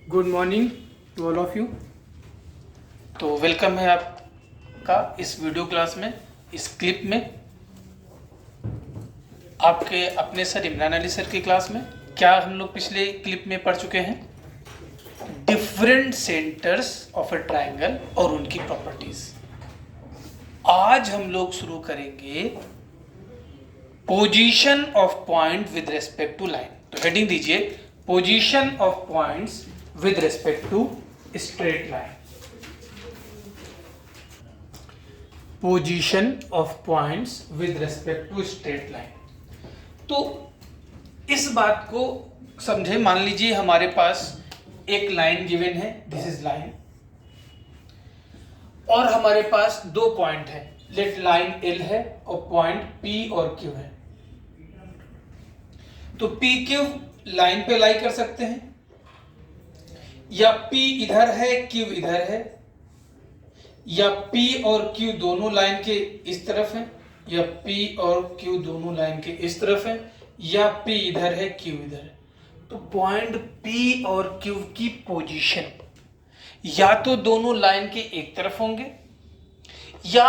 Good morning to all of you. तो welcome है आपका इस वीडियो क्लास में, इस क्लिप में, आपके अपने सर इमरान अली सर की क्लास में। क्या हम लोग पिछले क्लिप में पढ़ चुके हैं? Different centres of a triangle और उनकी प्रॉपर्टीज। आज हम लोग शुरू करेंगे position of point with respect to line. तो हेडिंग दीजिए position of points with respect to straight line. Position of points with respect to straight line. तो इस बात को समझे। मान लीजिए हमारे पास एक लाइन गिवन है, दिस इज लाइन, और हमारे पास दो पॉइंट है, लेट लाइन L है और पॉइंट P और Q है। तो P Q लाइन पे लाई कर सकते हैं, या P इधर है Q इधर है, या P और Q दोनों लाइन के इस तरफ है, या P और Q दोनों लाइन के इस तरफ है, या P इधर है Q इधर है। तो पॉइंट P और Q की पोजीशन या तो दोनों लाइन के एक तरफ होंगे, या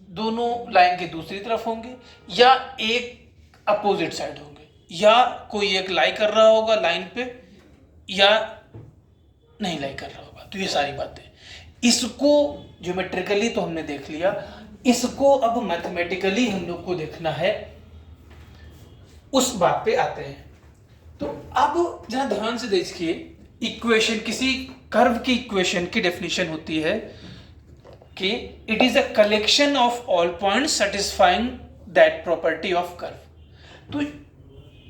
दोनों लाइन के दूसरी तरफ होंगे, या एक अपोजिट साइड होंगे, या कोई एक लाई कर रहा होगा लाइन पे या नहीं लाई कर रहा होगा। तो ये सारी बातें, इसको ज्योमेट्रिकली तो हमने देख लिया, इसको अब मैथमेटिकली हम लोग को देखना है। उस बात पे आते हैं। तो अब जरा ध्यान से देखिए, इक्वेशन, किसी कर्व की इक्वेशन की डेफिनेशन होती है कि it is a collection of all points satisfying that property of curve. तो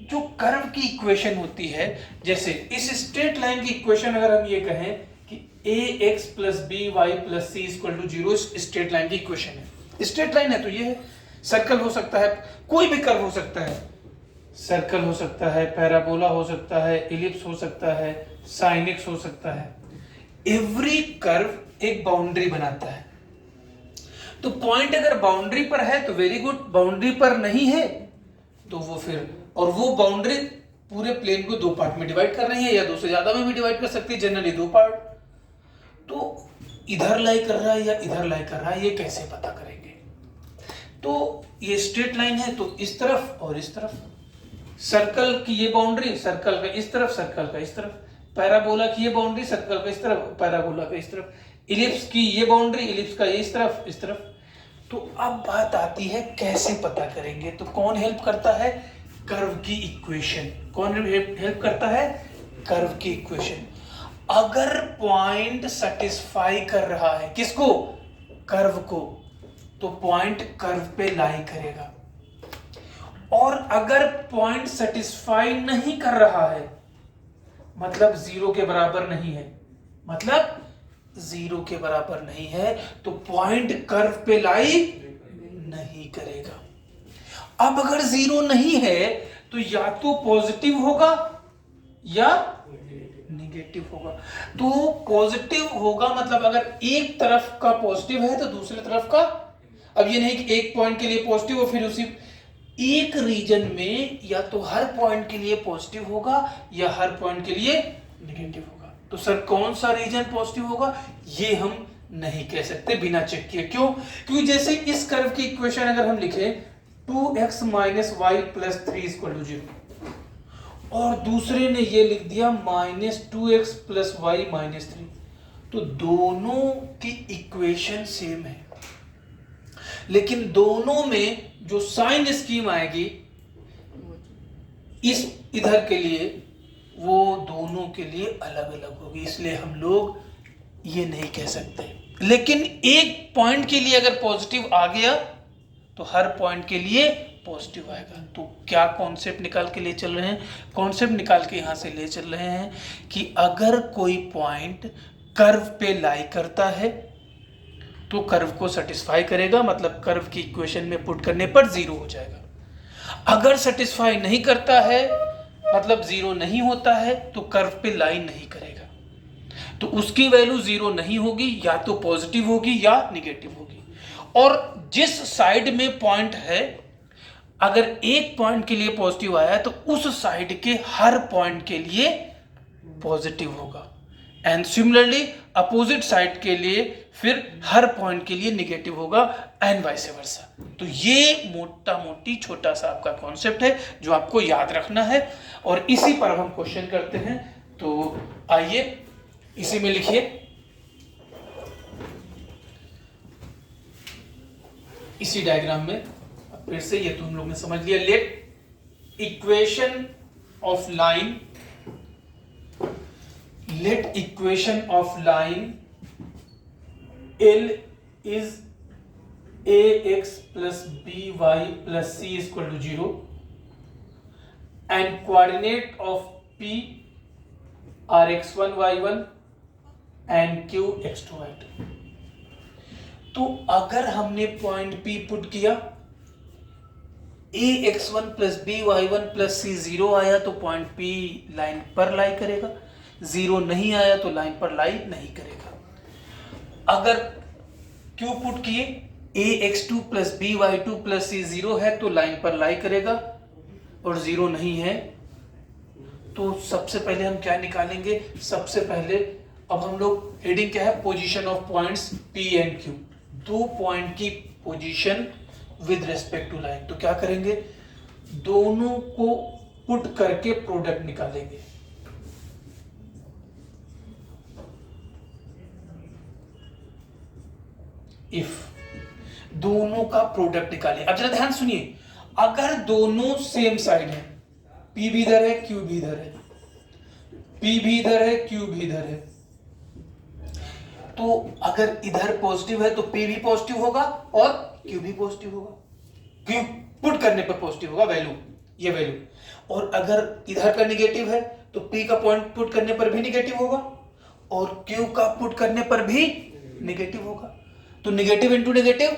जो कर्व की इक्वेशन होती है, जैसे इस स्ट्रेट लाइन की इक्वेशन अगर हम ये कहें कि ax plus b y plus c equal to 0 straight line की इक्वेशन है। स्ट्रेट लाइन है तो ये है। सर्कल हो सकता है, कोई भी कर्व हो सकता है, सर्कल हो सकता है, पैराबोला हो सकता है, इलिप्स हो सकता है, साइनिक्स हो सकता है। एवरी कर्व एक बाउंड्री बनाता है। तो पॉइंट अगर बाउंड्री पर है तो वेरी गुड, बाउंड्री पर नहीं है तो वो फिर, और वो बाउंड्री पूरे प्लेन को दो पार्ट में डिवाइड कर रही है, या दो से ज्यादा में भी डिवाइड कर सकती है, जनरली दो पार्ट। तो इधर लाई कर रहा है या इधर लाई कर रहा है, ये कैसे पता करेंगे? तो ये स्ट्रेट लाइन है तो इस तरफ और इस तरफ, सर्कल की ये बाउंड्री, सर्कल का इस तरफ, सर्कल का इस तरफ, पैराबोला की ये बाउंड्री, सर्कल का इस तरफ, पैराबोला का इस तरफ, इलिप्स की ये बाउंड्री, इलिप्स का ये इस तरफ, इस तरफ। तो अब बात आती है कैसे पता करेंगे? तो कौन हेल्प करता है? कर्व की इक्वेशन। कौन हेल्प करता है? कर्व की इक्वेशन। अगर पॉइंट सेटिस्फाई कर रहा है किसको? कर्व को, तो पॉइंट कर्व पे लाई करेगा। और अगर पॉइंट सेटिस्फाई नहीं कर रहा है, मतलब जीरो के बराबर नहीं है, मतलब जीरो के बराबर नहीं है, तो पॉइंट कर्व पे लाई नहीं करेगा। अब अगर जीरो नहीं है तो या तो पॉजिटिव होगा या नेगेटिव होगा। तो पॉजिटिव होगा मतलब अगर एक तरफ का पॉजिटिव है तो दूसरी तरफ का, अब ये नहीं कि एक पॉइंट के लिए पॉजिटिव और फिर उसी एक रीजन में या तो हर पॉइंट के लिए पॉजिटिव होगा या हर पॉइंट के लिए नेगेटिव होगा। तो सर कौन सा रीजन पॉजिटिव होगा ये हम नहीं कह सकते बिना चेक किए। क्यों? क्योंकि जैसे इस कर्व की इक्वेशन अगर हम लिखें 2x minus y plus 3 equal to 0, और दूसरे ने ये लिख दिया minus 2x plus Y minus 3, तो दोनों की इक्वेशन सेम है, लेकिन दोनों में जो साइन स्कीम आएगी इस इधर के लिए वो दोनों के लिए अलग अलग होगी। इसलिए हम लोग ये नहीं कह सकते। लेकिन एक पॉइंट के लिए अगर पॉजिटिव आ गया तो हर पॉइंट के लिए पॉजिटिव आएगा। तो क्या कॉन्सेप्ट निकाल के ले चल रहे हैं? कॉन्सेप्ट निकाल के यहां से ले चल रहे हैं कि अगर कोई पॉइंट कर्व पे लाई करता है तो कर्व को सेटिस्फाई करेगा, मतलब कर्व की इक्वेशन में पुट करने पर जीरो हो जाएगा। अगर सेटिस्फाई नहीं करता है, मतलब जीरो नहीं होता है, तो कर्व पे लाई नहीं करेगा, तो उसकी वैल्यू जीरो नहीं होगी, या तो पॉजिटिव होगी या निगेटिव होगी। और जिस साइड में पॉइंट है, अगर एक पॉइंट के लिए पॉजिटिव आया तो उस साइड के हर पॉइंट के लिए पॉजिटिव होगा। एंड सिमिलरली अपोजिट साइड के लिए फिर हर पॉइंट के लिए निगेटिव होगा एंड वाइस वर्सा। तो ये मोटा मोटी छोटा सा आपका कॉन्सेप्ट है जो आपको याद रखना है और इसी पर हम क्वेश्चन करते हैं। तो आइए इसी में लिखिए, इसी डायग्राम में फिर से, ये तो हम लोग ने समझ लिया। Let equation of line, let equation of line L is ax plus by plus c is equal to 0 and coordinate of P are x1 y1 and q x2 y2। तो अगर हमने पॉइंट P पुट किया, a x1 plus b y1 plus c 0 आया तो point P line पर लाई करेगा, 0 नहीं आया तो लाइन पर लाई नहीं करेगा। अगर Q पुट किए, ax2 plus by2 plus c 0 है तो लाइन पर लाई करेगा और 0 नहीं है। तो सबसे पहले हम क्या निकालेंगे, सबसे पहले अब हम लोग हेडिंग क्या है, position of points P and Q, दो पॉइंट की position with respect to line. तो क्या करेंगे, दोनों को पुट करके प्रोडक्ट निकालेंगे। इफ दोनों का प्रोडक्ट निकालिए। अब जरा ध्यान सुनिए, अगर दोनों सेम साइड है, P भी इधर है Q भी इधर है, P भी इधर है Q भी इधर है, तो अगर इधर पॉजिटिव है तो P भी पॉजिटिव होगा और Q भी पॉजिटिव होगा। Q पुट करने पर पॉजिटिव होगा, वैल्यू, ये वैल्यू। और अगर इधर का निगेटिव है तो P का पॉइंट पुट करने पर भी निगेटिव होगा और Q का पुट करने पर भी निगेटिव होगा। तो negative into negative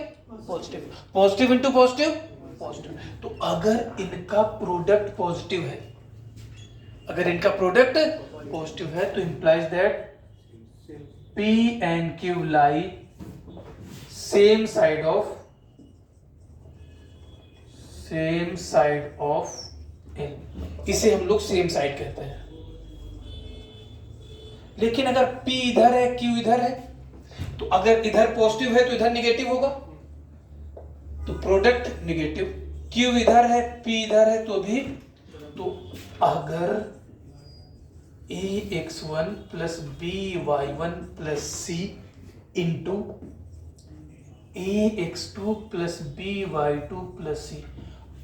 positive, positive into positive positive. तो अगर इनका प्रोडक्ट पॉजिटिव है, अगर इनका प्रोडक्ट पॉजिटिव है तो implies that P and Q lie same side of L। इसे हम लोग सेम साइड कहते हैं। लेकिन अगर P इधर है Q इधर है, तो अगर इधर पॉजिटिव है तो इधर निगेटिव होगा, तो प्रोडक्ट निगेटिव। Q इधर है P इधर है तो भी, तो अगर ax1 plus by1 plus c into ax2 plus by2 plus c,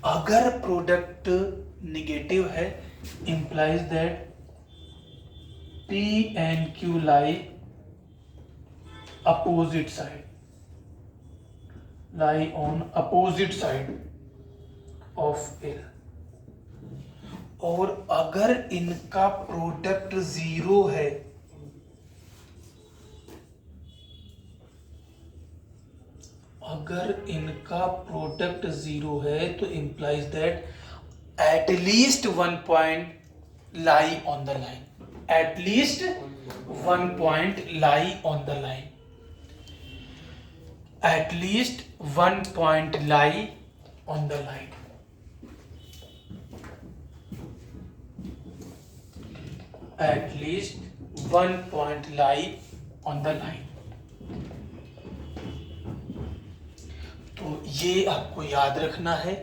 अगर प्रोडक्ट निगेटिव है, implies that P and Q lie opposite side, lie on opposite side of L। और अगर इनका प्रोडक्ट 0 है, अगर इनका प्रोडक्ट 0 है तो implies that at least one point lie on the line, at least one point lie on the line, at least one point lie on the line। At least one point lie on the line। तो ये आपको याद रखना है,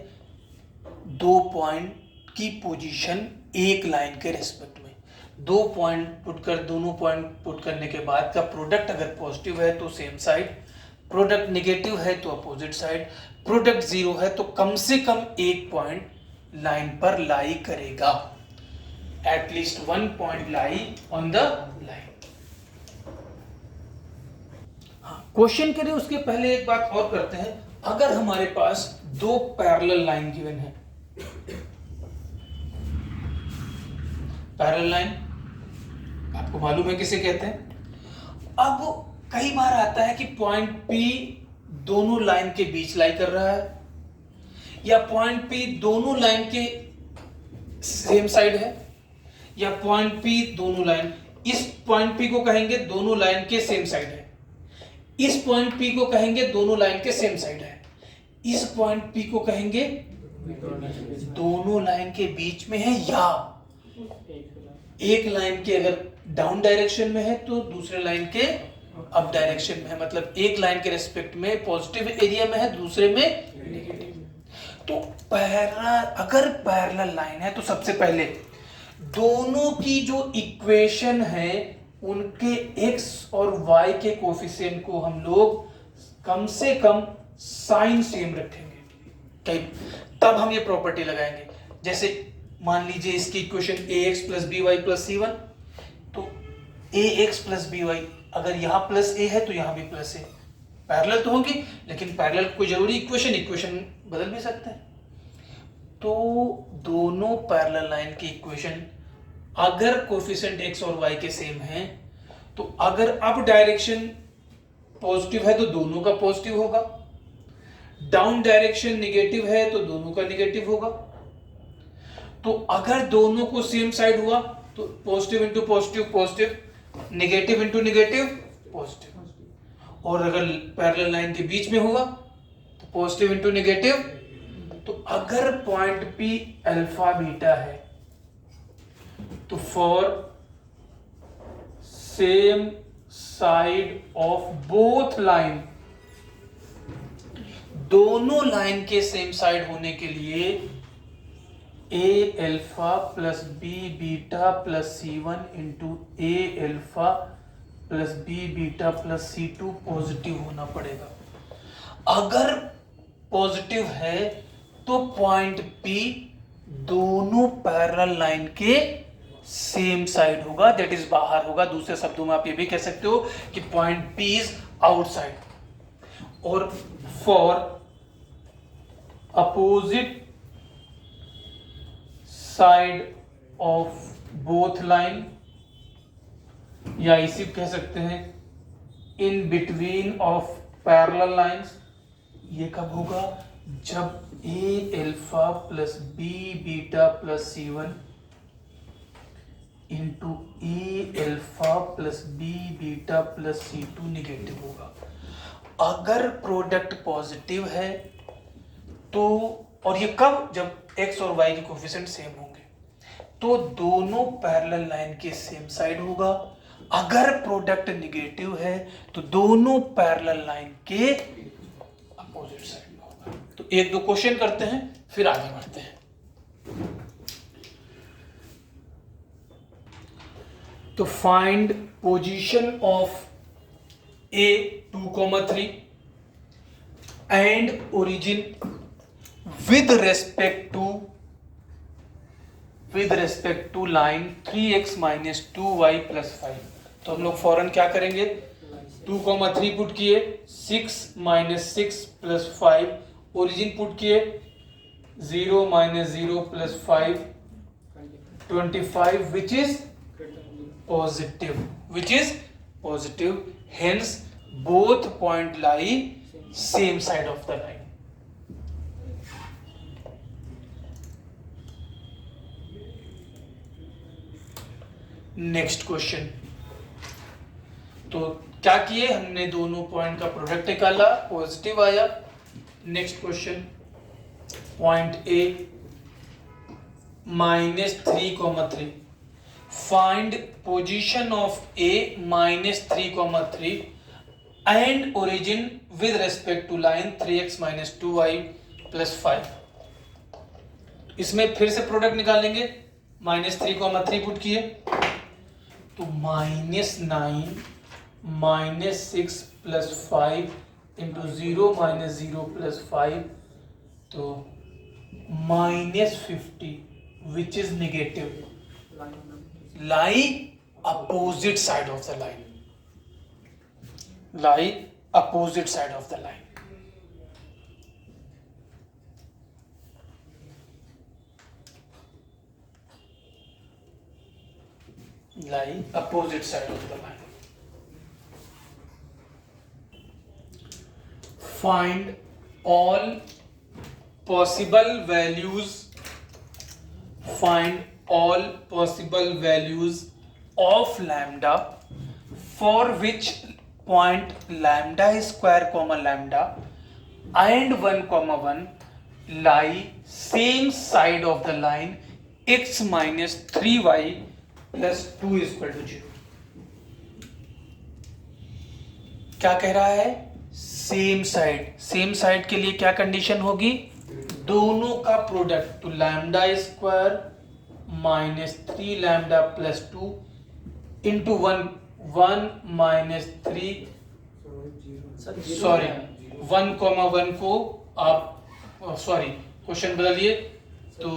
दो point की position एक line के रेस्पेक्ट में, दो पॉइंट पुट कर, दोनों पॉइंट पुट करने के बाद का प्रोडक्ट अगर पॉजिटिव है तो सेम साइड, प्रोडक्ट निगेटिव है तो अपोजिट साइड, प्रोडक्ट 0 है तो कम से कम एक पॉइंट लाइन पर लाई करेगा, at least one point lie on the line. हाँ, क्वेश्चन करें उसके पहले एक बात और करते हैं। अगर हमारे पास दो पैरेलल लाइन गिवन है, पैरेलल लाइन आपको मालूम है किसे कहते हैं। अब कई बार आता है कि पॉइंट P दोनों लाइन के बीच लाई कर रहा है, या पॉइंट P दोनों लाइन के सेम साइड है, या पॉइंट P दोनों लाइन, इस पॉइंट P को कहेंगे दोनों लाइन के सेम साइड है, इस पॉइंट P को कहेंगे दोनों लाइन के सेम साइड है, इस पॉइंट P को कहेंगे दोनों लाइन के बीच में है, या एक लाइन के अगर डाउन डायरेक्शन में है तो दूसरे लाइन के अप डायरेक्शन में है, मतलब एक लाइन के रेस्पेक्ट में पॉजिटिव एरिया में है, दूसरे में नेगेटिव। तो अगर पैरेलल लाइन है तो सबसे पहले दोनों की जो इक्वेशन है उनके x और y के कोफिशिएंट को हम लोग कम से कम साइन सेम रखेंगे, तब हम ये प्रॉपर्टी लगाएंगे। जैसे मान लीजिए इसकी equation ax plus b y plus c one, तो ax प्लस बी वाई अगर यहाँ प्लस a है तो यहाँ भी प्लस a, पैरेलल तो होंगी, लेकिन पैरेलल कोई जरूरी इक्वेशन बदल भी सकते हैं। तो दोनों पैरेलल लाइन की इक्वेशन अगर कोफिशिएंट x और y के सेम हैं, तो अगर अप डायरेक्शन पॉजिटिव है तो दोनों का पॉजिटिव होगा, डाउन डायरेक्शन नेगेटिव है तो दोनों का नेगेटिव होगा। तो अगर दोनों को सेम साइड हुआ तो positive into positive positive, negative into negative positive, और अगर पैरेलल लाइन के बीच में हुआ तो पॉजिटिव इंटू नेगेटिव। तो अगर पॉइंट P अल्फा बीटा है तो for same side of both line, दोनों लाइन के सेम साइड होने के लिए a alpha plus b beta plus c1 into a alpha plus b beta plus c2 positive होना पड़ेगा। अगर पॉजिटिव है तो पॉइंट P दोनों पैरेलल लाइन के सेम साइड होगा, दैट इज बाहर होगा। दूसरे शब्दों में आप ये भी कह सकते हो कि पॉइंट P इज आउटसाइड। और for opposite side of both line, या इसी कह सकते हैं in between of parallel lines, ये कब होगा? जब a alpha plus b beta plus c1 into a alpha plus b beta plus c2 negative होगा। अगर प्रोडक्ट पॉजिटिव है तो, और ये कब? जब x और y के कोफिशिएंट सेम होंगे, तो दोनों पैरेलल लाइन के सेम साइड होगा। अगर प्रोडक्ट निगेटिव है तो दोनों पैरेलल लाइन के अपोजिट साइड में होगा। तो एक दो क्वेश्चन करते हैं फिर आगे बढ़ते हैं। तो find position of a 2,3 and origin with respect to line 3x minus 2y plus 5। तो हम लोग फौरन क्या करेंगे? 2,3 पुट किए, 6 minus 6 plus 5, ओरिजिन पुट किए 0 minus 0 plus 5, 25, which is positive, hence both point lie same side of the line। Next question, तो क्या किए हमने? दोनों पॉइंट का प्रोडक्ट निकाला, पॉजिटिव आया। Next question, point A -3,3, find position of A -3,3 and origin with respect to line 3x minus 2y plus 5। इसमें फिर से प्रोडक्ट निकालेंगे, -3,3 पुट किए तो -9 -6 plus 5 into 0 minus 0 plus 5, तो -50, which is negative, lie opposite side of the line, lie opposite side of the line। lie opposite side of the line। Find all possible values, find all possible values of lambda for which point lambda square comma lambda and 1,1 lie same side of the line x minus 3y plus 2 equal to 0। क्या कह रहा है? Same side के लिए क्या condition होगी? दोनों का प्रोडक्ट, तो lambda square minus 3 lambda plus 2 into 1 minus 3, sorry 1,1 को आप सॉरी क्वेश्चन बदलिए तो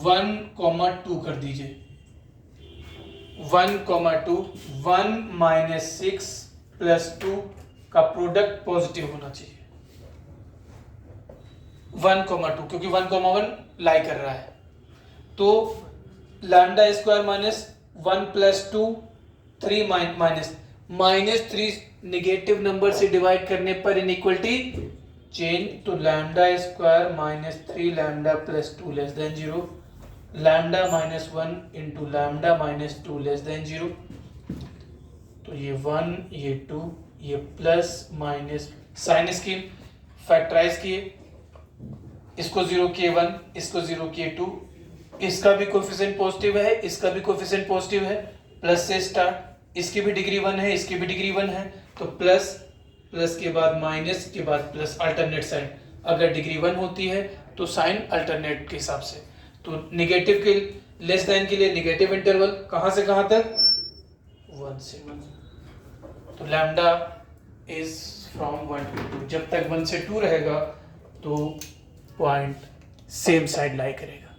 1,2 कर दीजिए। 1,2 1 माइनस 6 प्लस 2 का प्रोडक्ट पॉजिटिव होना चाहिए। 1,2 क्योंकि 1,1 लाई कर रहा है, तो lambda square minus 1 plus 2 3 minus 3 negative number से डिवाइड करने पर इनइक्वलिटी चेंज, तो lambda square minus 3 lambda plus 2 less than 0, lambda minus 1 into lambda minus 2 less than 0, तो ये 1 ये 2 ये plus minus sign scheme factorise किए, इसको 0 किए 1, इसको 0 किए 2, इसका भी कोफिशिएंट पॉजिटिव है, इसका भी कोफिशिएंट पॉजिटिव है, प्लस से स्टार्ट, इसकी भी डिग्री 1 है, इसकी भी डिग्री 1 है, तो प्लस के बाद माइनस के बाद प्लस, अल्टरनेट साइन। अगर डिग्री 1 होती है तो साइन अल्टरनेट के हिसाब से, तो नेगेटिव के लेस देन के लिए नेगेटिव इंटरवल कहां से कहां तक? 1 से 1, तो लैम्डा इज फ्रॉम 1 to 2। जब तक 1 से 2 रहेगा तो पॉइंट सेम साइड लाई करेगा।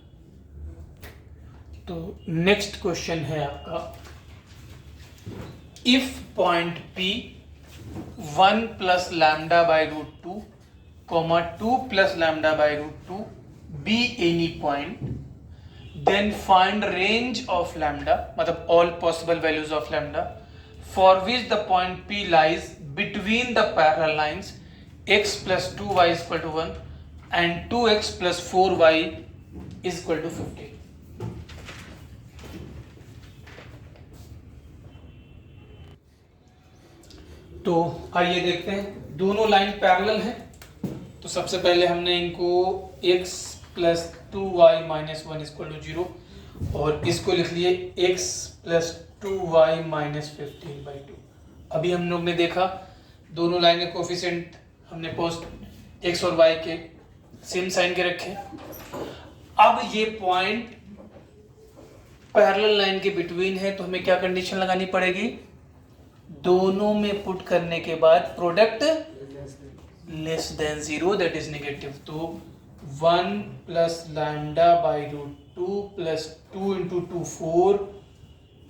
तो नेक्स्ट क्वेश्चन है आपका, if point P 1 plus lambda by root 2 comma 2 plus lambda by root 2 be any point, then find range of lambda, मतलब all possible values of lambda for which the point P lies between the parallel lines x plus 2y is equal to 1 and 2x plus 4y is equal to 15। तो आइए देखते हैं, दोनों line parallel हैं, तो सबसे पहले हमने इनको x plus 2y minus 1 equal to 0 और इसको लिख लिए x प्लस 2y माइनस 15/2। अभी हम लोग ने देखा दोनों लाइन के कोफिशिएंट हमने पोस्ट x और y के सेम साइन के रखे। अब ये पॉइंट पैरेलल लाइन के बिटवीन है, तो हमें क्या कंडीशन लगानी पड़ेगी? दोनों में पुट करने के बाद product less than 0, that is negative, तो 1 plus lambda by root 2 plus 2 into 2 4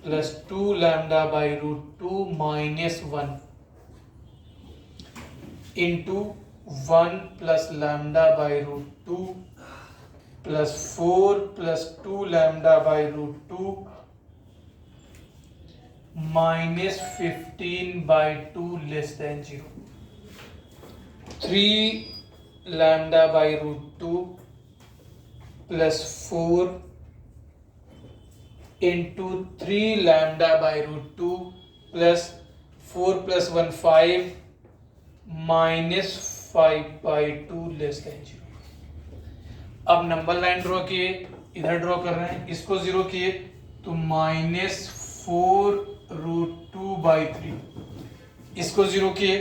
plus 2 lambda by root 2 minus 1 into 1 plus lambda by root 2 plus 4 plus 2 lambda by root 2 minus 15/2 less than 0, 3 lambda by root 2 plus 4 into 3 lambda by root 2 plus 4 plus 1 5 minus 5/2 less than 0। अब number line draw किए, इधर draw कर रहे हैं, इसको 0 किए तो minus 4√2/3, इसको 0 किए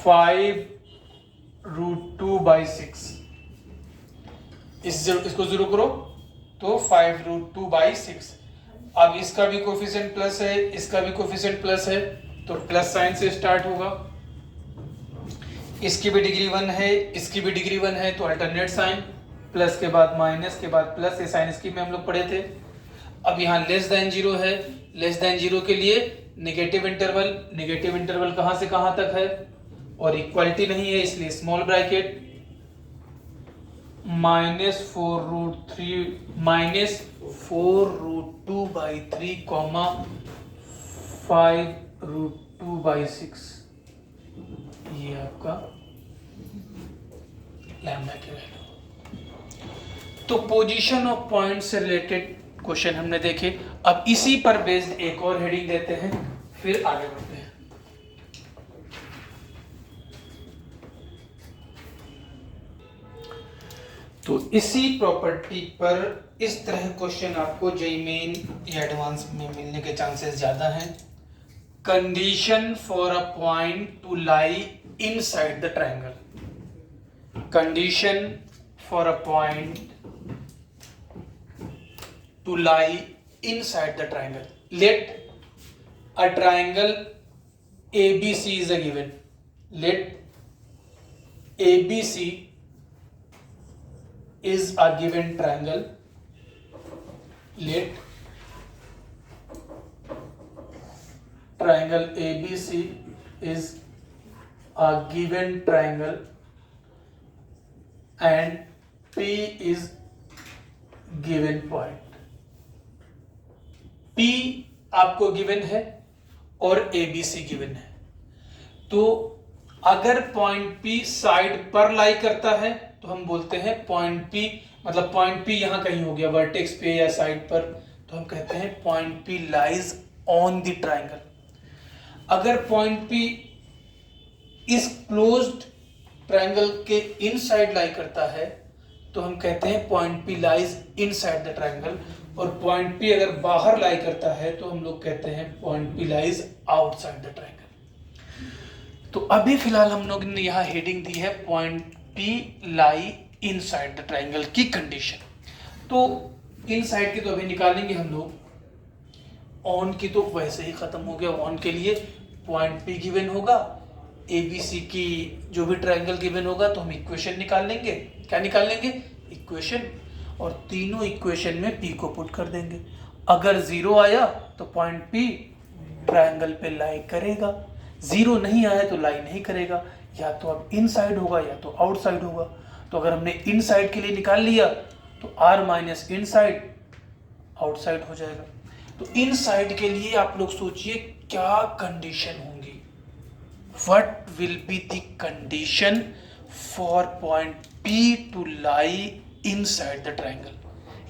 5√2/6, इसको 0 करो तो 5√2/6। अब इसका भी कोफिशिएंट प्लस है, इसका भी कोफिशिएंट प्लस है, तो प्लस साइन से स्टार्ट होगा, इसकी भी डिग्री 1 है, इसकी भी डिग्री 1 है, तो अल्टरनेट साइन, प्लस के बाद माइनस के बाद प्लस, ये साइन स्कीम में हम लोग पढ़े थे। अब यहाँ लेस देन 0 है, लेस देन 0 के लिए नेगेटिव इंटरवल कहाँ से कहाँ तक है और इक्वलिटी नहीं है, इसलिए स्मॉल ब्रैकेट -4√2/3 कॉमा 5√2/6, ये आपका लैम्डा की वैल्यू। तो पोजीशन ऑफ पॉइंट से रिलेटेड क्वेश्चन हमने देखे। अब इसी पर बेस्ड एक और हेडिंग देते हैं, फिर आगे बढ़ते हैं। तो इसी प्रॉपर्टी पर इस तरह क्वेश्चन आपको जेईई मेन या एडवांस में मिलने के चांसेस ज्यादा हैं। Condition for a point to lie inside the triangle. Condition for a point to lie inside the triangle. Let a triangle ABC is a given. Let ABC is a given triangle. Let triangle ABC is a given triangle and P is given point. P आपको given है और ABC given है। तो अगर point P side पर लाई करता है तो हम बोलते हैं पॉइंट P, मतलब पॉइंट P यहां कहीं हो गया वर्टेक्स पे या साइड पर, तो हम कहते हैं point P lies on the triangle. अगर पॉइंट P इस क्लोज्ड ट्रायंगल के इनसाइड लाई करता है तो हम कहते हैं point P lies inside the triangle, और पॉइंट P अगर बाहर लाई करता है तो हम लोग कहते हैं point P lies outside the triangle. तो अभी फिलहाल हम लोग ने यहाँ हेडिंग दी है point P lie inside the triangle की कंडीशन। तो इनसाइड की तो अभी निकालेंगे हम लोग, ऑन की तो वैसे ही खत्म हो गया। ऑन के लिए पॉइंट P गिवन होगा, ABC की जो भी ट्रायंगल गिवन होगा तो हम इक्वेशन निकाल लेंगे। क्या निकाल लेंगे? इक्वेशन, और तीनों इक्वेशन में P को पुट कर देंगे। अगर जीरो आया तो पॉइंट P ट्रायंगल पे लाई करेगा, जीरो नहीं आया तो लाई नहीं करेगा, या तो अब इनसाइड होगा या तो आउटसाइड होगा। तो अगर हमने इनसाइड के लिए निकाल लिया तो R माइनस इनसाइड आउटसाइड हो जाएगा। तो इनसाइड के लिए आप लोग सोचिए क्या कंडीशन होंगी। What will be the condition for point P to lie inside the triangle?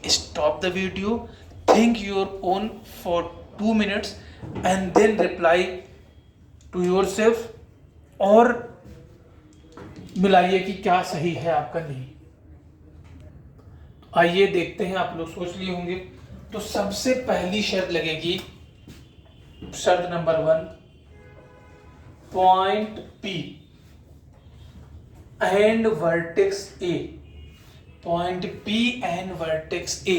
Stop the video, think your own for 2 minutes and then reply to yourself, और मिलाइए कि क्या सही है आपका नहीं। तो आइए देखते हैं, आप लोग सोच लिए होंगे। तो सबसे पहली शर्त लगेगी, शर्त number 1, point P and vertex A, point P and vertex A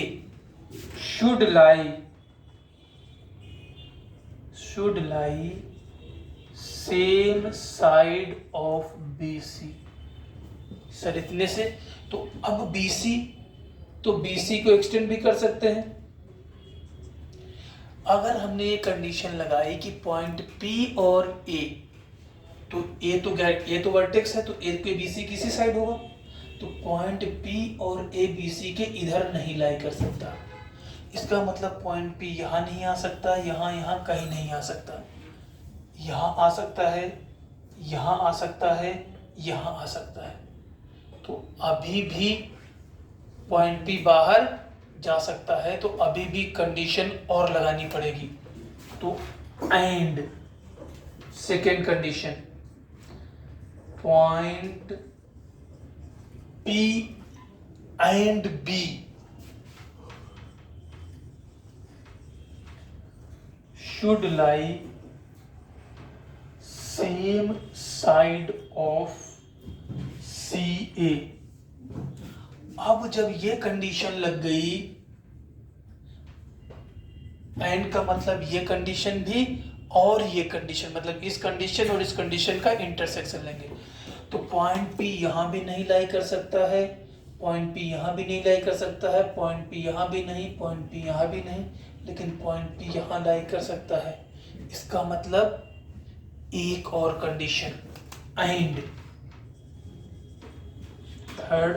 should lie same side of BC। Sir इतने से तो अब BC, तो BC को एक्सटेंड भी कर सकते हैं। अगर हमने ये कंडीशन लगाई कि पॉइंट P और A, तो ए तो वर्टेक्स है तो ए के BC किसी साइड होगा, तो पॉइंट P और A BC के इधर नहीं लाई कर सकता। इसका मतलब पॉइंट P यहाँ नहीं आ सकता, यहाँ कहीं नहीं आ सकता, यहाँ आ सकता है, यहाँ आ सकता है, यहाँ आ सकता है। तो अभी भी पॉइंट P बाहर जा सकता है, तो अभी भी कंडीशन और लगानी पड़ेगी। तो and second condition, point P and B should lie same side of CA। अब जब ये कंडीशन लग गई, एंड का मतलब ये कंडीशन भी और ये कंडीशन, मतलब इस कंडीशन और इस कंडीशन का इंटरसेक्शन लेंगे। तो पॉइंट P यहाँ भी नहीं लाई कर सकता है, पॉइंट P यहाँ भी नहीं लाई कर सकता है, पॉइंट P यहाँ भी नहीं, पॉइंट P यहाँ भी नहीं, लेकिन पॉइंट P यहाँ लाई कर सकता है। इसका मतलब एक और condition, and third,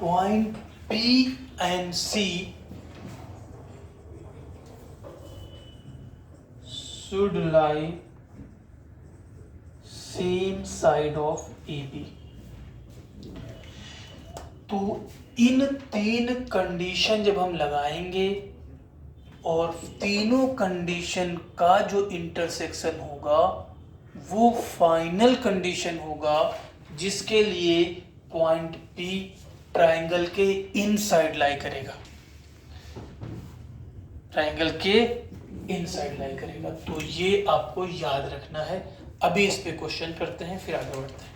point P and C should lie same side of AB। तो इन तीन कंडीशन जब हम लगाएंगे और तीनों कंडीशन का जो इंटरसेक्शन होगा वो फाइनल कंडीशन होगा जिसके लिए पॉइंट P ट्राइंगल के इनसाइड लाई करेगा, ट्राइंगल के इनसाइड लाई करेगा। तो ये आपको याद रखना है। अभी इस पे क्वेश्चन करते हैं, फिर आगे बढ़ते हैं।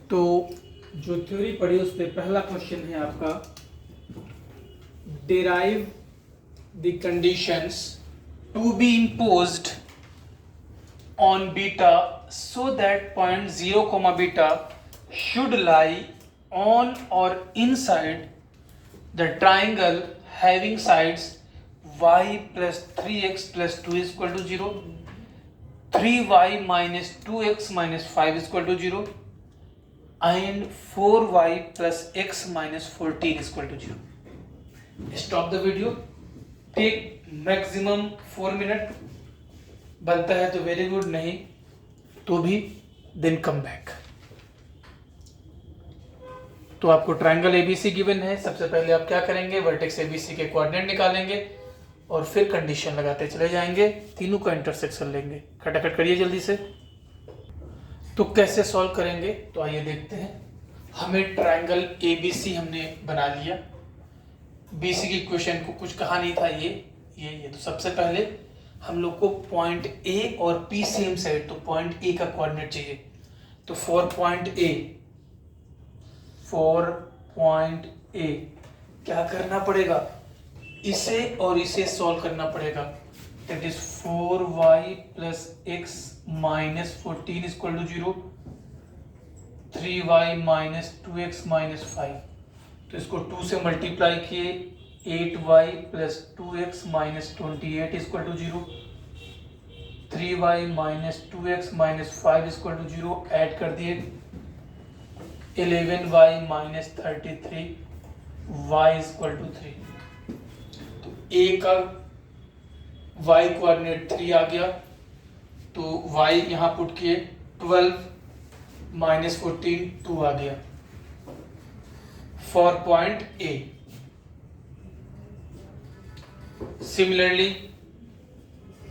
तो जो थ्योरी पढ़ी उस पे पहला क्वेश्चन है आपका, derive the conditions to be imposed on beta so that point 0 comma beta should lie on or inside the triangle having sides y plus 3x plus 2 is equal to 0, 3y minus 2x minus 5 is equal to 0 and 4y plus x minus 14 is equal to 0. Stop the video, take maximum 4 minutes. बनता है तो very good, नहीं तो भी then come back. तो आपको triangle ABC given है। सबसे पहले आप क्या करेंगे, वर्टेक्स एबीसी के कोऑर्डिनेट निकालेंगे और फिर कंडीशन लगाते चले जाएंगे, तीनों का इंटरसेक्शन लेंगे। खटाखट करिए जल्दी से। तो कैसे सॉल्व करेंगे, तो आइए देखते हैं। हमें ट्रायंगल एबीसी हमने बना लिया, बीसी की इक्वेशन को कुछ कहा नहीं था ये। तो सबसे पहले हम लोग को पॉइंट ए और पी सेम साइड, तो पॉइंट ए का कोऑर्डिनेट चाहिए। तो फॉर पॉइंट ए क्या करना पड़ेगा, इसे और इसे सॉल्व करना पड़ेगा। That is 4y plus x minus 14 is equal to 0, 3y minus 2x minus 5। तो इसको 2 से मल्टीप्लाई किए, 8y plus 2x minus 28 is equal to 0, 3y minus 2x minus 5 is equal to 0, add कर दिए 11y minus 33 y is equal to 3। तो a का y coordinate 3 आ गया, तो y यहां पुट किए, 12 माइनस 14 2 आ गया फॉर पॉइंट a।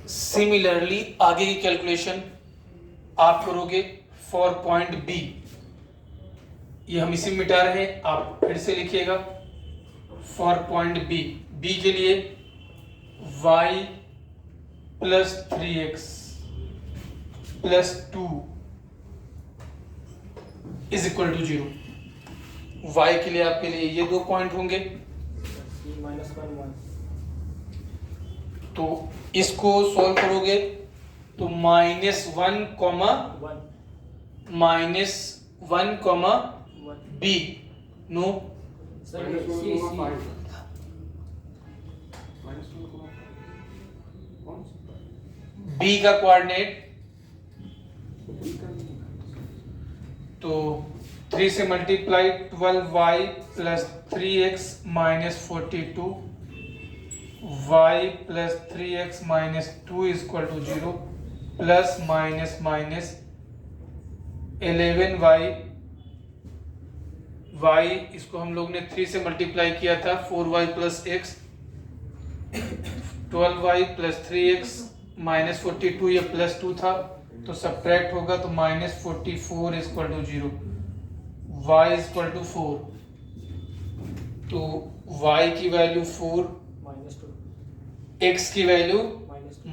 सिमिलरली आगे की कैलकुलेशन आप करोगे फॉर पॉइंट बी। ये हम इसी मिटा रहे हैं, आप फिर से लिखिएगा फॉर पॉइंट बी। बी के लिए y plus 3x plus 2 is equal to 0। y के लिए आपके लिए ये दो पॉइंट होंगे, तो इसको सॉल्व करोगे तो -1 कॉमा बी, नो बी का कोऑर्डिनेट, तो 3 से multiply 12y plus 3x minus 42 y plus 3x minus 2 is equal to 0 plus minus minus 11y, y इसको हम लोग ने 3 से मल्टीप्लाई किया था, 4y plus x, 12y plus 3x minus 42, ये प्लस 2 था तो सब्ट्रैक्ट होगा, तो minus 44 is equal to 0, y is equal to 4। तो y की वैल्यू 4, x की वैल्यू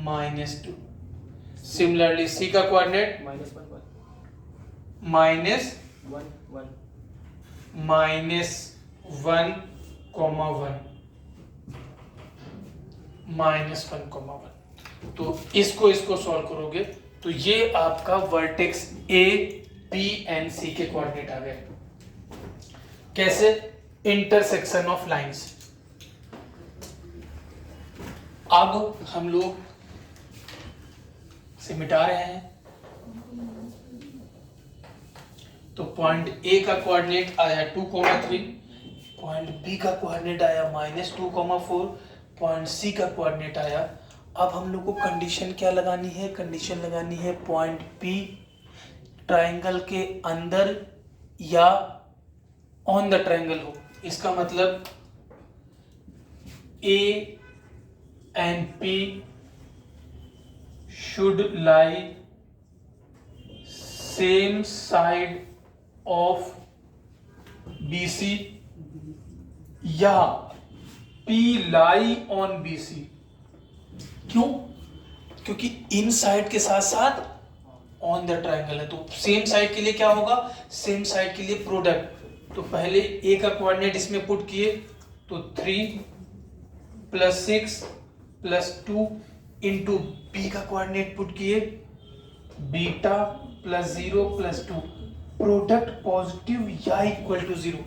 -2। सिमिलरली c का कोऑर्डिनेट -1 -1, तो इसको सॉल्व करोगे तो ये आपका vertex a, p and c के कोऑर्डिनेट आ गए। कैसे, इंटरसेक्शन ऑफ लाइंस। अब हम लोग से मिटा रहे हैं, तो पॉइंट ए का कोऑर्डिनेट आया 2,3, पॉइंट बी का कोऑर्डिनेट आया -2,4, पॉइंट सी का कोऑर्डिनेट आया अब हम लोग को कंडीशन क्या लगानी है, कंडीशन लगानी है पॉइंट पी ट्राइंगल के अंदर या ऑन द ट्राइंगल हो। इसका मतलब ए and P should lie same side of BC या P लाई ऑन BC। क्यों? क्योंकि इन साइड के साथ साथ ऑन द ट्राइंगल है, तो सेम साइड के लिए क्या होगा, सेम साइड के लिए प्रोडक्ट। तो पहले ए का कोऑर्डिनेट इसमें पुट किए तो 3 + 6 + 2 इंटू बी का कोऑर्डिनेट पुट किए बीटा +0 + 2 प्रोडक्ट पॉजिटिव या इक्वल टू 0।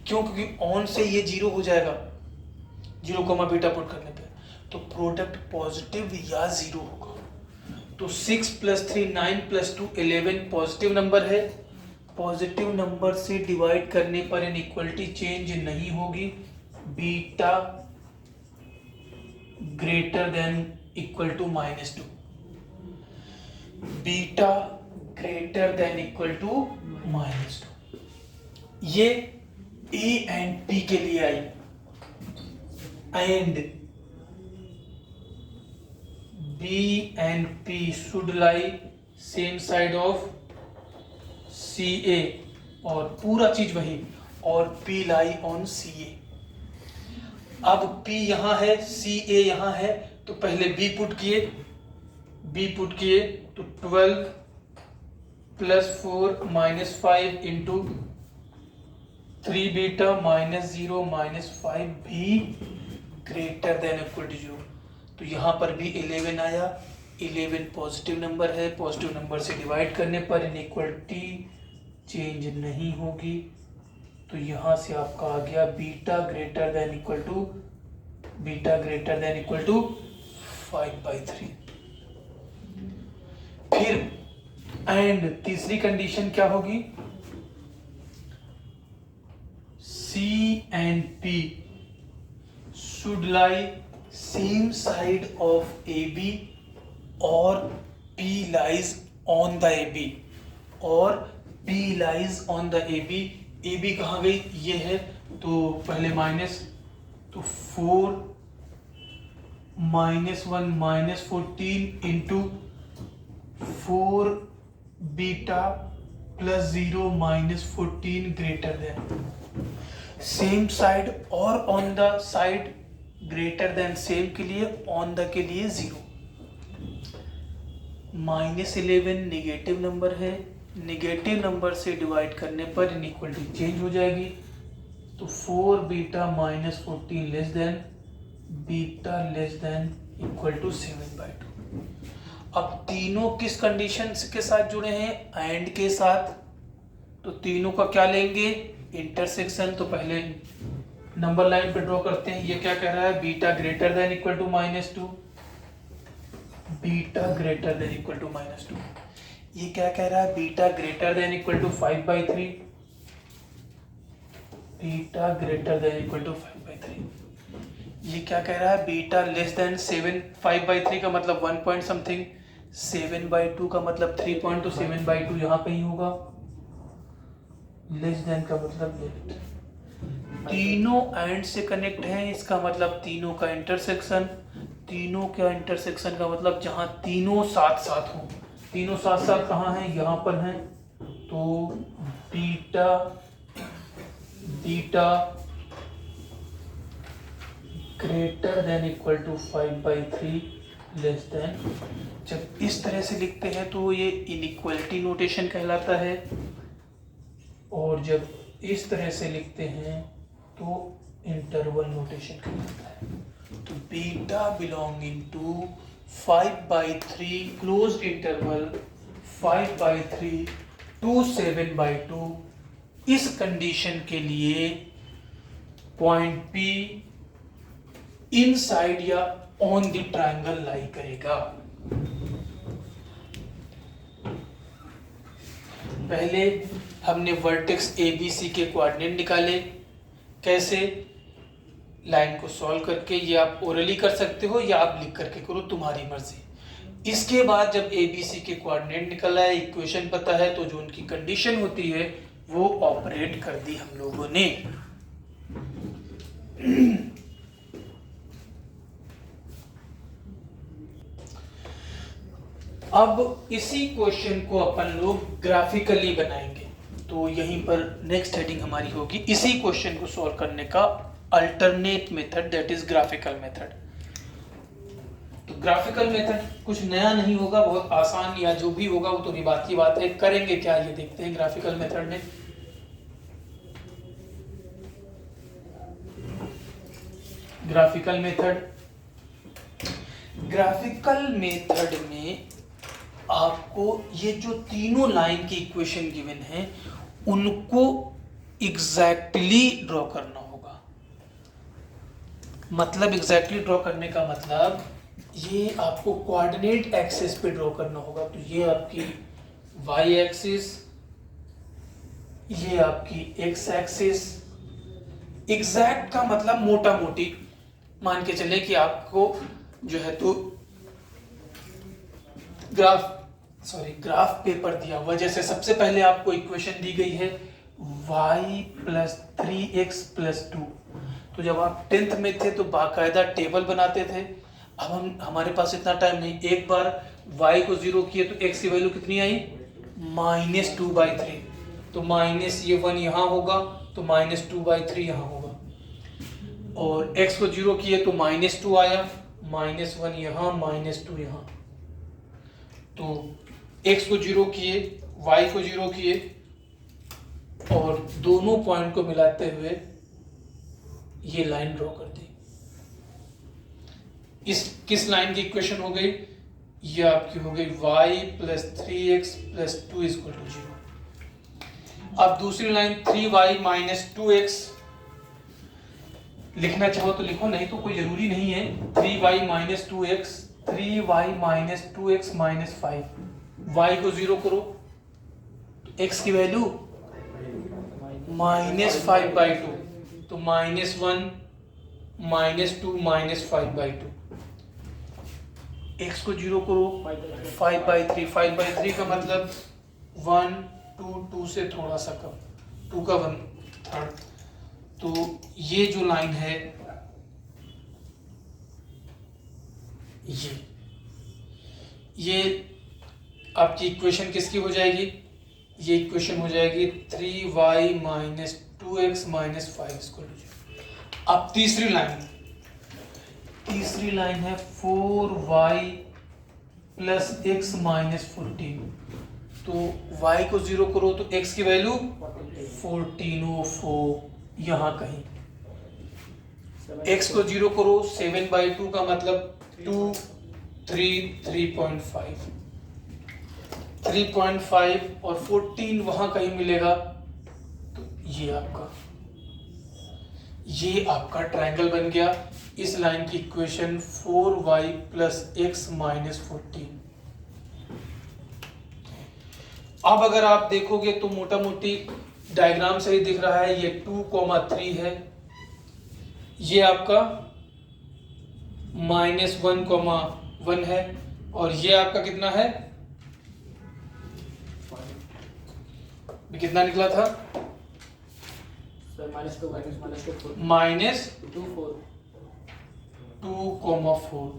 क्यों? क्योंकि ऑन से ये 0 हो जाएगा 0, बीटा पुट करने पे, तो प्रोडक्ट पॉजिटिव या 0 होगा। तो 6 + 3 9 + 2 11 पॉजिटिव नंबर है। पॉजिटिव नंबर से डिवाइड करने पर इनइक्वालिटी चेंज नहीं होगी। Beta greater than equal to -2, beta greater than equal to -2। ये ए एंड पी के लिए आई, and B and P should lie same side of C A, और पूरा चीज वही, और पी लाई ऑन सी ए। अब P यहां है, CA यहां है, तो पहले B पुट किए तो 12 + 4 -5 इंटू 3 बीटा -0 -5 भी ग्रेटर देन इक्वल टू 0। तो यहाँ पर भी 11 आया। 11 पॉजिटिव नंबर है, पॉजिटिव नंबर से डिवाइड करने पर इनइक्वालिटी चेंज नहीं होगी। तो यहाँ से आपका आ गया beta greater than equal to 5/3। फिर एंड तीसरी कंडीशन क्या होगी, C and P should lie same side of AB और P lies on the AB, और P lies on the AB। AB कहाँ गई, ये है, तो पहले माइनस, तो 4 -1 -14 into 4 beta +0 -14 greater than same side, और on the side greater than same के लिए, ऑन द के लिए 0। -11 निगेटिव नंबर है, निगेटिव नंबर से डिवाइड करने पर इनइक्वालिटी चेंज हो जाएगी। तो 4 beta -14 less than beta less than equal to 7/2। अब तीनों किस कंडीशन के साथ जुड़े हैं, एंड के साथ। तो तीनों का क्या लेंगे, इंटरसेक्शन। तो पहले नंबर लाइन पे ड्रॉ करते हैं। ये क्या कह रहा है, beta greater than equal to -2, beta greater than equal to -2। ये क्या कह रहा है, beta greater than equal to 5/3, beta greater than equal to 5/3। ये क्या कह रहा है, बीटा लेस देन 7। 5/3 का मतलब 1 पॉइंट समथिंग, 7/2 का मतलब 3 पॉइंट, तो 7/2 यहाँ कहीं होगा। लेस देन का मतलब लेफ्ट। तीनों एंड से कनेक्ट हैं, इसका मतलब तीनों का इंटरसेक्शन। तीनों का इंटरसेक्शन का मतलब जहां तीनों साथ साथ हो। तीनों साथ साथ कहाँ हैं, यहाँ पर हैं। तो beta greater than equal to 5/3 less than. जब इस तरह से लिखते हैं तो ये इनइक्वालिटी नोटेशन कहलाता है, और जब इस तरह से लिखते हैं तो इंटरवल नोटेशन कहलाता है। तो beta belonging to 5/3 closed interval 5/3 to 7/2, इस कंडीशन के लिए पॉइंट P इनसाइड या ऑन द ट्रायंगल लाई करेगा। पहले हमने वर्टेक्स ABC के कोऑर्डिनेट निकाले। कैसे, लाइन को सॉल्व करके, ये आप ओरली कर सकते हो या आप लिख करके करो, तुम्हारी मर्जी। इसके बाद जब ए बी सी के कोऑर्डिनेट निकल आए, इक्वेशन पता है, तो जो उनकी कंडीशन होती है वो ऑपरेट कर दी हम लोगों ने। अब इसी क्वेश्चन को अपन लोग ग्राफिकली बनाएंगे, तो यहीं पर नेक्स्ट हेडिंग हमारी होगी इसी क्वेश्चन को सॉल्व करने का alternate method, that is graphical method. तो ग्राफिकल मेथड कुछ नया नहीं होगा, बहुत आसान, या जो भी होगा वो तो बात की बात है। करेंगे क्या ये देखते हैं ग्राफिकल मेथड में। ग्राफिकल मेथड में आपको ये जो तीनों लाइन की इक्वेशन गिवन है उनको एग्जैक्टली ड्रॉ करना होगा। मतलब एग्जैक्टली ड्रॉ करने का मतलब ये आपको कोऑर्डिनेट एक्सिस पे ड्रॉ करना होगा। तो ये आपकी वाई एक्सिस, ये आपकी एक्स एक्सिस। एग्जैक्ट का मतलब मोटा मोटी मान के चले कि आपको जो है तो ग्राफ पेपर दिया हुआ, जैसे सबसे पहले आपको इक्वेशन दी गई है y + 3x + 2। तो जब आप 10th में थे तो बाकायदा टेबल बनाते थे। अब हमारे पास इतना टाइम नहीं, एक बार y को 0 किए तो x की वैल्यू कितनी आई -2/3। तो माइनस ये 1 यहाँ होगा तो -2/3 यहाँ होगा, और x को 0 किए तो -2 आया, -1 यहाँ, -2 यहाँ। तो x को 0 किए, y को 0 किए, और दोनों पॉइंट को मिलाते हुए ये लाइन ड्रॉ कर दी। इस किस लाइन की इक्वेशन हो गई? ये आपकी हो गई y + 3x + 2 = 0। अब दूसरी लाइन 3y - 2x, लिखना चाहो तो लिखो, नहीं तो कोई जरूरी नहीं है। 3y - 2x, 3y - 2x - 5, y को 0 करो तो x की वैल्यू -5/2, तो -1 -2 -5/2। x को 0 करो 5/3, 5/3 का मतलब 1 2 2 से थोड़ा सा कम, 2 का 1/3। तो ये जो लाइन है ये आपकी इक्वेशन किसकी हो जाएगी? ये इक्वेशन हो जाएगी 3y - 2x - 5 = 0। अब तीसरी लाइन है 4y + x - 14। तो y को 0 करो तो x की वैल्यू 1404 यहाँ कहीं, x को 0 करो 7/2 का मतलब 2 3 3.5, 3.5 और 14 वहां कहीं मिलेगा। तो ये आपका ट्रायंगल बन गया। इस लाइन की इक्वेशन 4y + x - 14। अब अगर आप देखोगे तो मोटा मोटी डायग्राम से ही दिख रहा है, ये 2,3 है, ये आपका -1,1 है, और ये आपका कितना है, कितना निकला था? -2,4।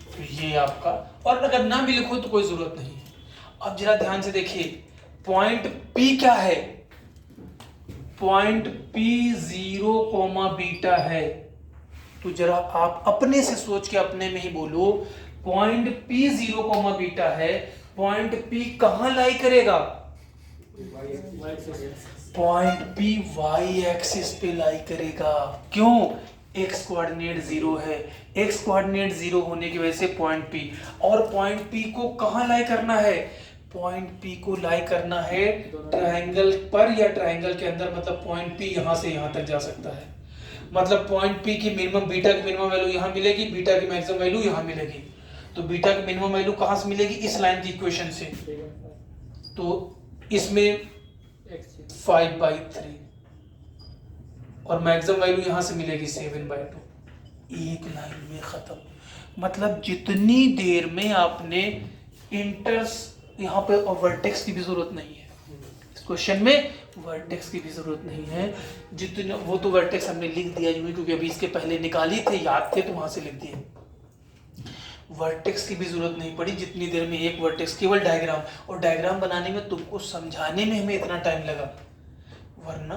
तो ये आपका, और अगर ना भी लिखो तो कोई जरूरत नहीं है। अब जरा ध्यान से देखिए, पॉइंट P क्या है? पॉइंट P 0, बीटा है। तो जरा आप अपने से सोच के अपने में ही बोलो, पॉइंट P 0, बीटा है, पॉइंट P कहां लाई करेगा? पॉइंट P y एक्सिस पे लाई करेगा। क्यों? x कोऑर्डिनेट 0 है, x कोऑर्डिनेट 0 होने की वजह से पॉइंट P, और पॉइंट P को कहां लाई करना है? पॉइंट P को लाई करना है ट्रायंगल पर या ट्रायंगल के अंदर, मतलब पॉइंट P यहां से यहां तक जा सकता है। मतलब पॉइंट P की मिनिमम, बीटा की मिनिमम वैल्यू यहां मिलेगी, बीटा की मैक्सिमम वैल्यू यहां मिलेगी। तो बीटा की मिनिमम वैल्यू कहां से मिलेगी? इस लाइन की इक्वेशन से। तो इसमें 5/3 और मैक्सिमम वैल्यू यहाँ से मिलेगी 7/2। एक लाइन में खत्म। मतलब जितनी देर में आपने इंटर्स यहाँ पे और वर्टेक्स की भी जरूरत नहीं है इस क्वेश्चन में, वर्टेक्स की भी जरूरत नहीं है। जितने वो तो वर्टेक्स हमने लिख दिया क्योंकि अभी इसके पहले निकाली थे, याद थे तो वहां से लिख दिए। वर्टेक्स की भी जरूरत नहीं पड़ी जितनी देर में एक वर्टेक्स, केवल डायग्राम, और डायग्राम बनाने में तुमको समझाने में हमें इतना टाइम लगा, वरना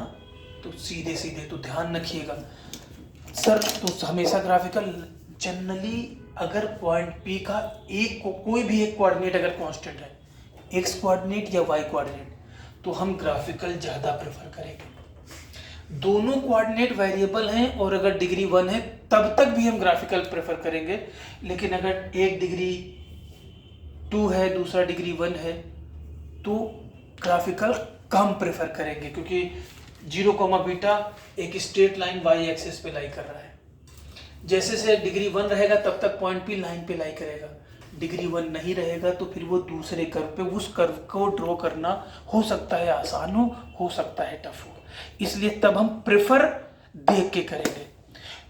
तो सीधे सीधे। तो ध्यान रखिएगा सर, तो हमेशा ग्राफिकल जनरली अगर पॉइंट पी का कोई भी एक कोऑर्डिनेट अगर कांस्टेंट है, एक्स कोऑर्डिनेट या वाई कोऑर्डिनेट, तो हम ग्राफिकल ज़्यादा प्रेफर करेंगे। दोनों कोऑर्डिनेट वेरिएबल हैं और अगर डिग्री 1 है तब तक भी हम ग्राफिकल प्रेफर करेंगे, लेकिन अगर एक डिग्री 2 है दूसरा डिग्री 1 है तो ग्राफिकल कम प्रेफर करेंगे, क्योंकि 0, एक स्ट्रेट लाइन वाई एक्सिस पे लाई कर रहा है। जैसे से डिग्री 1 रहेगा तब तक पॉइंट पी लाइन पे लाई करेगा, डिग्री 1 नहीं रहेगा तो फिर वो दूसरे कर्व पे, उस कर्व को ड्रॉ करना हो सकता है आसान हो सकता है टफ हो, इसलिए तब हम प्रेफर देख के करेंगे।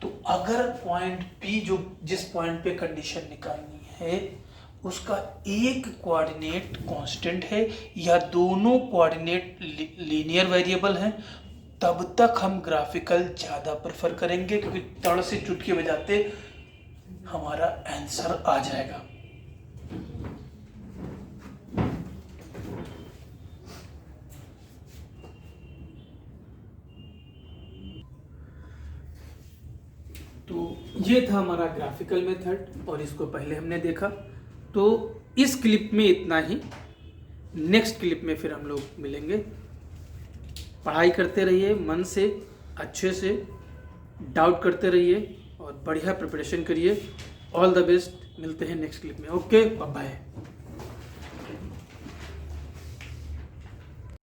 तो अगर पॉइंट पी जो जिस पॉइंट पे कंडीशन निकालनी है उसका एक कोऑर्डिनेट कांस्टेंट है या दोनों कोऑर्डिनेट लीनियर वेरिएबल हैं, तब तक हम ग्राफिकल ज़्यादा प्रेफर करेंगे, क्योंकि तड़ से चुटकी बजाते हमारा आंसर आ जाएगा। तो ये था हमारा ग्राफिकल मेथड और इसको पहले हमने देखा। तो इस क्लिप में इतना ही, नेक्स्ट क्लिप में फिर हम लोग मिलेंगे। पढ़ाई करते रहिए मन से, अच्छे से डाउट करते रहिए और बढ़िया प्रिपरेशन करिए। ऑल द बेस्ट, मिलते हैं नेक्स्ट क्लिप में। Okay, bye bye.